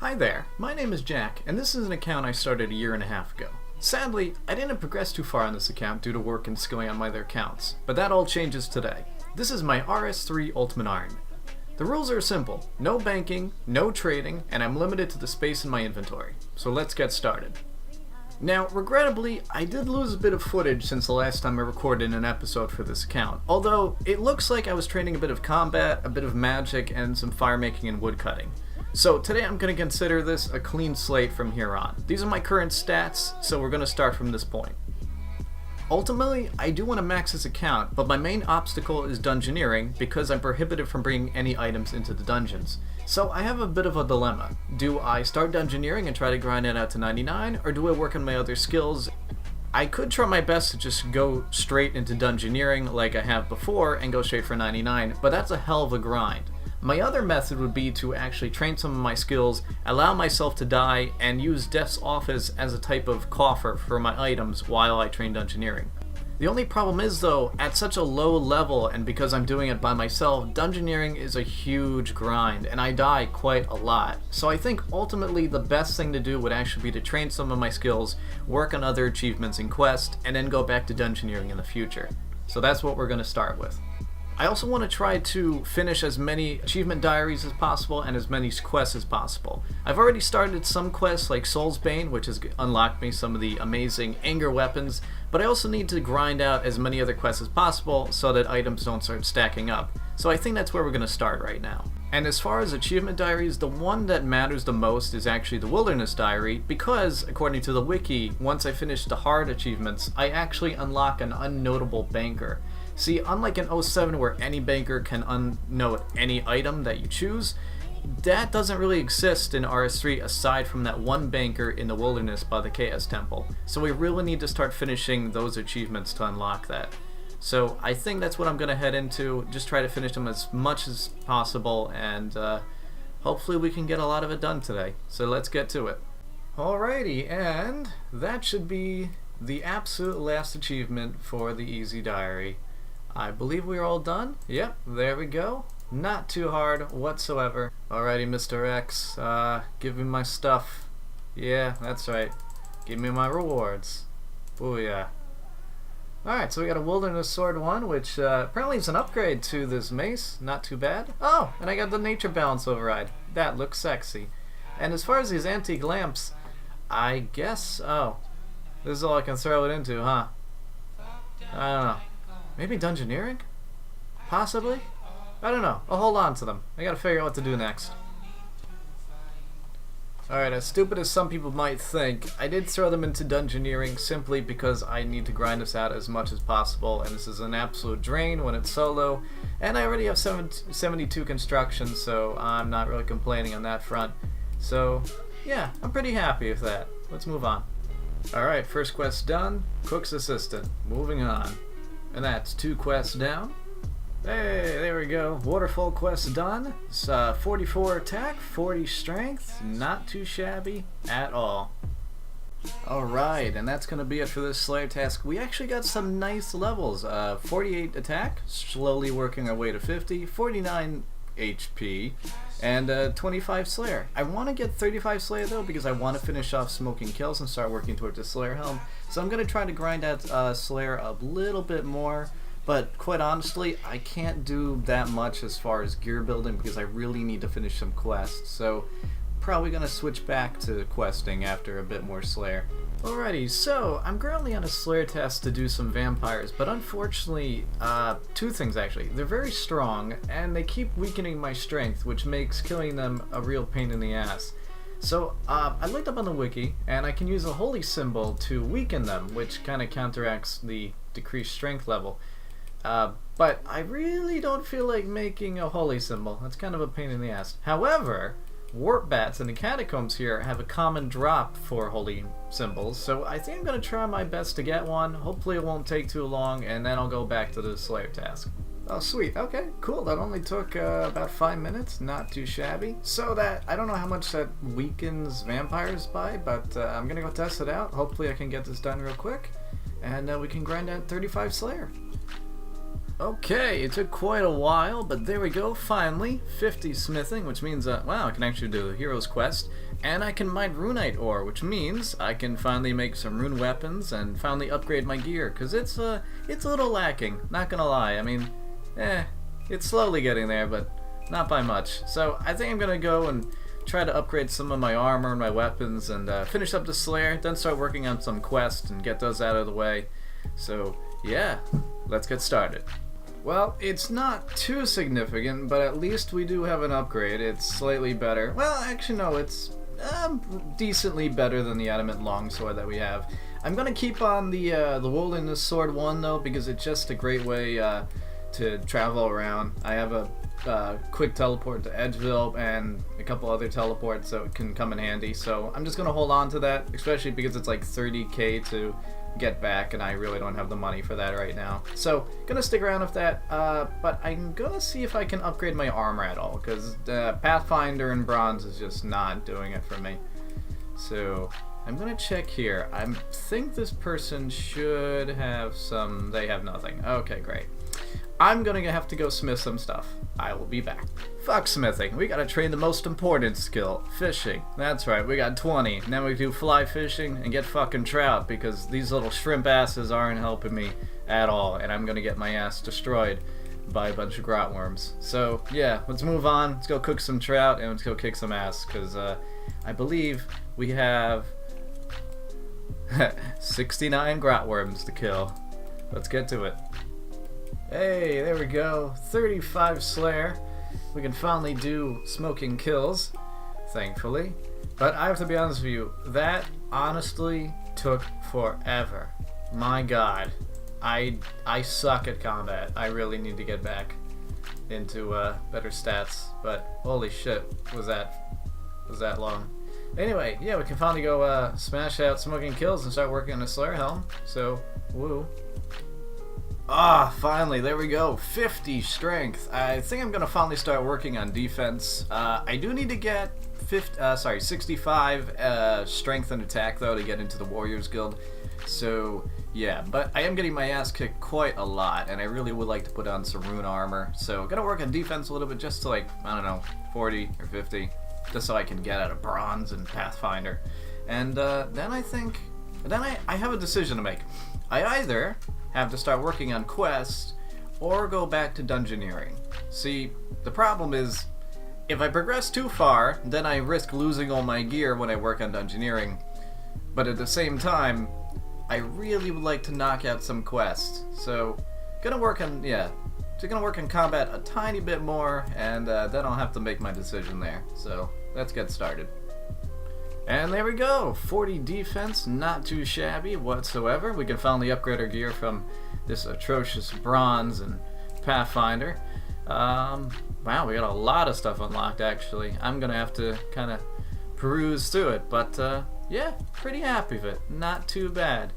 Hi there, my name is Jack, and this is an account I started a year and a half ago. Sadly, I didn't progress too far on this account due to work and skilling on my other accounts, but that all changes today. This is my RS3 Ultimate Ironman. The rules are simple, no banking, no trading, and I'm limited to the space in my inventory. So let's get started. Now, regrettably, I did lose a bit of footage since the last time I recorded an episode for this account, although it looks like I was training a bit of combat, a bit of magic, and some fire making and wood cutting. So today I'm going to consider this a clean slate from here on. These are my current stats, so we're going to start from this point. Ultimately, I do want to max this account, but my main obstacle is dungeoneering because I'm prohibited from bringing any items into the dungeons. So I have a bit of a dilemma. Do I start dungeoneering and try to grind it out to 99, or do I work on my other skills? I could try my best to just go straight into dungeoneering like I have before and go straight for 99, but that's a hell of a grind. My other method would be to actually train some of my skills, allow myself to die, and use Death's Office as a type of coffer for my items while I train dungeoneering. The only problem is though, at such a low level and because I'm doing it by myself, dungeoneering is a huge grind and I die quite a lot. So I think ultimately the best thing to do would actually be to train some of my skills, work on other achievements in Quest, and then go back to dungeoneering in the future. So that's what we're going to start with. I also want to try to finish as many achievement diaries as possible and as many quests as possible. I've already started some quests like Soul's Bane, which has unlocked me some of the amazing anger weapons, but I also need to grind out as many other quests as possible so that items don't start stacking up. So I think that's where we're going to start right now. And as far as achievement diaries, the one that matters the most is actually the Wilderness Diary, because according to the wiki, once I finish the hard achievements, I actually unlock an unnotable banker. See, unlike in 07 where any banker can unnote any item that you choose, that doesn't really exist in RS3 aside from that one banker in the wilderness by the Chaos Temple. So we really need to start finishing those achievements to unlock that. So I think that's what I'm going to head into, just try to finish them as much as possible, and hopefully we can get a lot of it done today. So let's get to it. Alrighty, and that should be the absolute last achievement for the Easy Diary. I believe we're all done. Yep, there we go. Not too hard whatsoever. Alrighty, Mr. X, give me my stuff. Yeah, that's right. Give me my rewards. Booyah. Alright, so we got a Wilderness Sword 1, which apparently is an upgrade to this mace. Not too bad. Oh, and I got the Nature Balance Override. That looks sexy. And as far as these antique lamps, I guess... oh, this is all I can throw it into, huh? I don't know. Maybe dungeoneering? Possibly? I don't know. I'll hold on to them. I gotta figure out what to do next. Alright, as stupid as some people might think, I did throw them into dungeoneering simply because I need to grind this out as much as possible, and this is an absolute drain when it's solo, and I already have 72 construction, so I'm not really complaining on that front. So, yeah, I'm pretty happy with that. Let's move on. Alright, first quest done. Cook's Assistant. Moving on. And that's 2 quests down. Hey, there we go. Waterfall quest done. It's 44 attack, 40 strength. Not too shabby at all. Alright, and that's going to be it for this Slayer task. We actually got some nice levels. 48 attack, slowly working our way to 50. 49 HP, and 25 Slayer. I want to get 35 Slayer though because I want to finish off Smoking Kills and start working towards the Slayer Helm. So I'm going to try to grind out Slayer a little bit more, but quite honestly I can't do that much as far as gear building because I really need to finish some quests. So probably going to switch back to questing after a bit more Slayer. Alrighty, so I'm currently on a Slayer test to do some vampires, but unfortunately, 2 things actually. They're very strong, and they keep weakening my strength, which makes killing them a real pain in the ass. So, I looked up on the wiki, and I can use a holy symbol to weaken them, which kind of counteracts the decreased strength level. But I really don't feel like making a holy symbol. That's kind of a pain in the ass. However, warp bats in the catacombs here have a common drop for holy symbols, so I think I'm going to try my best to get one. Hopefully it won't take too long, and then I'll go back to the Slayer task. Oh sweet, okay, cool. That only took about 5 minutes, not too shabby. So that, I don't know how much that weakens vampires by, but I'm going to go test it out. Hopefully I can get this done real quick, and we can grind out 35 Slayer. Okay, it took quite a while, but there we go, finally. 50 smithing, which means, wow, I can actually do the hero's quest. And I can mine runite ore, which means I can finally make some rune weapons and finally upgrade my gear, because it's a little lacking, not gonna lie. I mean, it's slowly getting there, but not by much. So I think I'm gonna go and try to upgrade some of my armor and my weapons and finish up the Slayer, then start working on some quests and get those out of the way. So yeah, let's get started. Well, it's not too significant, but at least we do have an upgrade. It's slightly better. Well, actually no, it's decently better than the adamant longsword that we have. I'm gonna keep on the wilderness sword one though, because it's just a great way to travel around. I have a quick teleport to Edgeville and a couple other teleports, so it can come in handy. So I'm just gonna hold on to that, especially because it's like 30k to get back, and I really don't have the money for that right now. So gonna stick around with that, but I'm gonna see if I can upgrade my armor at all, because Pathfinder and Bronze is just not doing it for me. So I'm gonna check here. I think this person should have some. They have nothing. Okay, great. I'm gonna have to go smith some stuff. I will be back. Fuck smithing. We gotta train the most important skill, fishing. That's right, we got 20. Now we do fly fishing and get fucking trout, because these little shrimp asses aren't helping me at all, and I'm gonna get my ass destroyed by a bunch of grot worms. So yeah, let's move on. Let's go cook some trout and let's go kick some ass, because I believe we have 69 grot worms to kill. Let's get to it. Hey, there we go. 35 Slayer. We can finally do smoking kills, thankfully. But I have to be honest with you, that honestly took forever. My god. I suck at combat. I really need to get back into better stats. But holy shit, was that long. Anyway, yeah, we can finally go smash out smoking kills and start working on the Slayer helm. So, woo. Ah, finally, there we go. 50 strength. I think I'm gonna finally start working on defense. I do need to get 65 strength and attack though to get into the Warriors Guild. So yeah, but I am getting my ass kicked quite a lot, and I really would like to put on some rune armor. So I'm gonna work on defense a little bit, just to like, I don't know, 40 or 50, just so I can get out of Bronze and Pathfinder. And then I have a decision to make. I either have to start working on quests or go back to dungeoneering. See, the problem is, if I progress too far, then I risk losing all my gear when I work on dungeoneering. But at the same time, I really would like to knock out some quests. So, gonna work on combat a tiny bit more, and then I'll have to make my decision there. So, let's get started. And there we go, 40 defense, not too shabby whatsoever. We can finally upgrade our gear from this atrocious Bronze and Pathfinder. Wow, we got a lot of stuff unlocked actually. I'm gonna have to kind of peruse through it, but yeah, pretty happy with it, not too bad.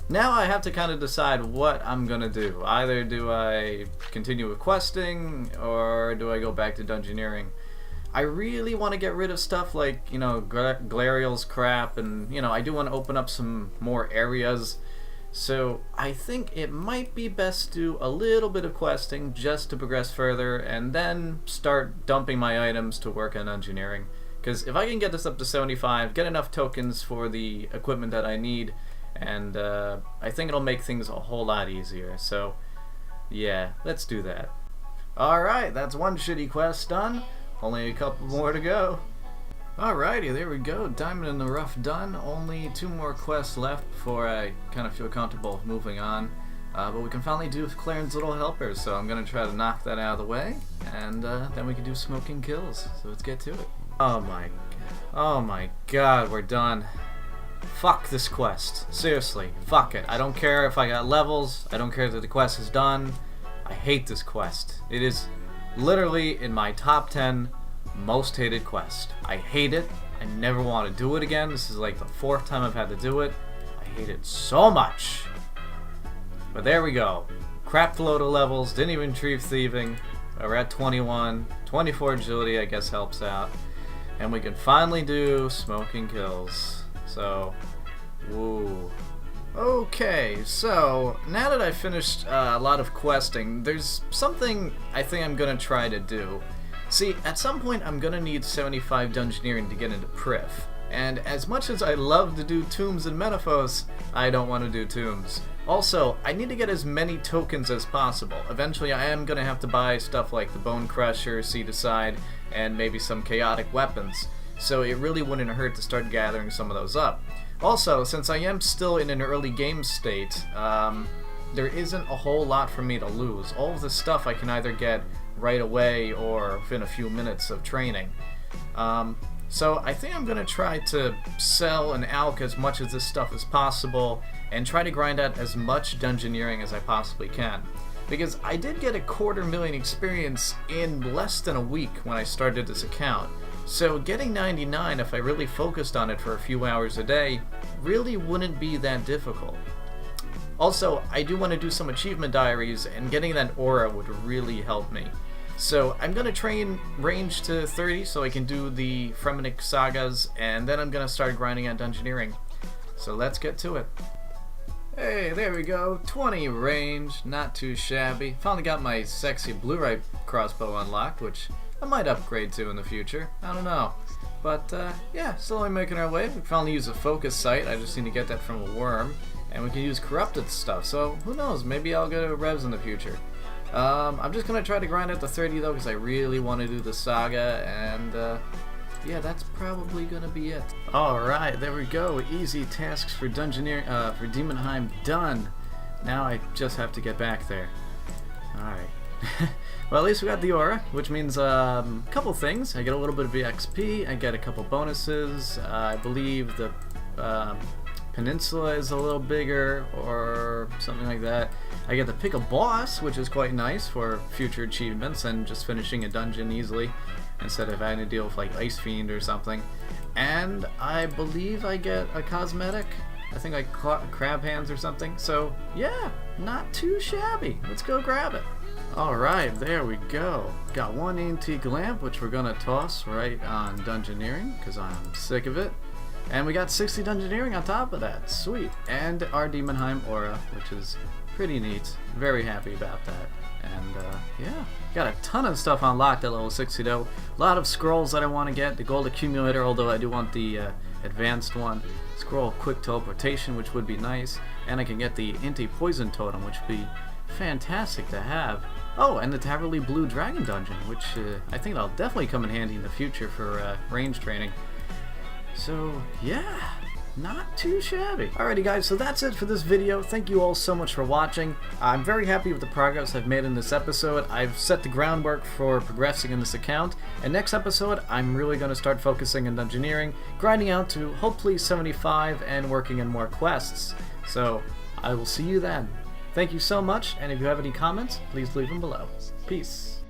Now I have to kind of decide what I'm gonna do. Either do I continue with questing, or do I go back to dungeoneering? I really want to get rid of stuff like, you know, Glariel's crap, and, you know, I do want to open up some more areas. So I think it might be best to do a little bit of questing just to progress further, and then start dumping my items to work on engineering. Because if I can get this up to 75, get enough tokens for the equipment that I need, and I think it'll make things a whole lot easier. So yeah, let's do that. Alright, that's one shitty quest done. Only a couple more to go. Alrighty, there we go. Diamond in the Rough done. Only 2 more quests left before I kind of feel comfortable moving on. But we can finally do Claren's Little Helpers, so I'm going to try to knock that out of the way. And then we can do smoking kills. So let's get to it. Oh my god, we're done. Fuck this quest. Seriously, fuck it. I don't care if I got levels. I don't care that the quest is done. I hate this quest. It is literally in my top 10 most hated quest. I hate it. I never want to do it again. This is like the 4th time I've had to do it. I hate it so much. But there we go. Crapped load of levels. Didn't even retrieve thieving. We're at 21. 24 agility I guess helps out. And we can finally do smoking kills. So, woo. Okay, so now that I've finished a lot of questing, there's something I think I'm gonna try to do. See, at some point I'm gonna need 75 dungeoneering to get into Priv. And as much as I love to do tombs in Menaphos, I don't want to do tombs. Also, I need to get as many tokens as possible. Eventually I am going to have to buy stuff like the Bone Crusher, Seed Aside, and maybe some chaotic weapons. So it really wouldn't hurt to start gathering some of those up. Also, since I am still in an early game state, there isn't a whole lot for me to lose. All of this stuff I can either get right away or within a few minutes of training. So I think I'm going to try to sell and alch as much of this stuff as possible and try to grind out as much dungeoneering as I possibly can. Because I did get 250,000 experience in less than a week when I started this account. So getting 99 if I really focused on it for a few hours a day really wouldn't be that difficult. Also, I do want to do some achievement diaries, and getting that aura would really help me. So I'm going to train range to 30 so I can do the Fremenic sagas, and then I'm going to start grinding out dungeoneering. So let's get to it. Hey, there we go, 20 range, not too shabby. Finally got my sexy blue-right crossbow unlocked, which I might upgrade to in the future. I don't know. But yeah, slowly making our way. We finally use a focus sight. I just need to get that from a worm. And we can use corrupted stuff, so who knows, maybe I'll go to revs in the future. I'm just going to try to grind out the 30 though, because I really want to do the saga, and yeah, that's probably going to be it. Alright, there we go. Easy tasks for Dungeoneer, for Demonheim done. Now I just have to get back there. Alright. Well, at least we got the aura, which means a couple things. I get a little bit of XP, I get a couple bonuses. I believe the peninsula is a little bigger or something like that. I get to pick a boss, which is quite nice for future achievements and just finishing a dungeon easily instead of having to deal with like Ice Fiend or something. And I believe I get a cosmetic, I think like crab hands or something. So yeah, not too shabby. Let's go grab it. Alright, there we go. Got one antique lamp, which we're gonna toss right on dungeoneering because I'm sick of it. And we got 60 dungeoneering on top of that. Sweet. And our Demonheim aura, which is pretty neat. Very happy about that. And yeah, got a ton of stuff unlocked at level 60 though. A lot of scrolls that I want to get. The gold accumulator, although I do want the advanced one. Scroll quick teleportation, which would be nice. And I can get the anti-poison totem, which would be fantastic to have. Oh, and the Taverly Blue Dragon dungeon, which I think that'll definitely come in handy in the future for range training. So yeah, not too shabby. Alrighty guys, so that's it for this video. Thank you all so much for watching. I'm very happy with the progress I've made in this episode. I've set the groundwork for progressing in this account, and next episode I'm really going to start focusing on dungeoneering, grinding out to hopefully 75 and working in more quests. So I will see you then. Thank you so much, and if you have any comments, please leave them below. Peace.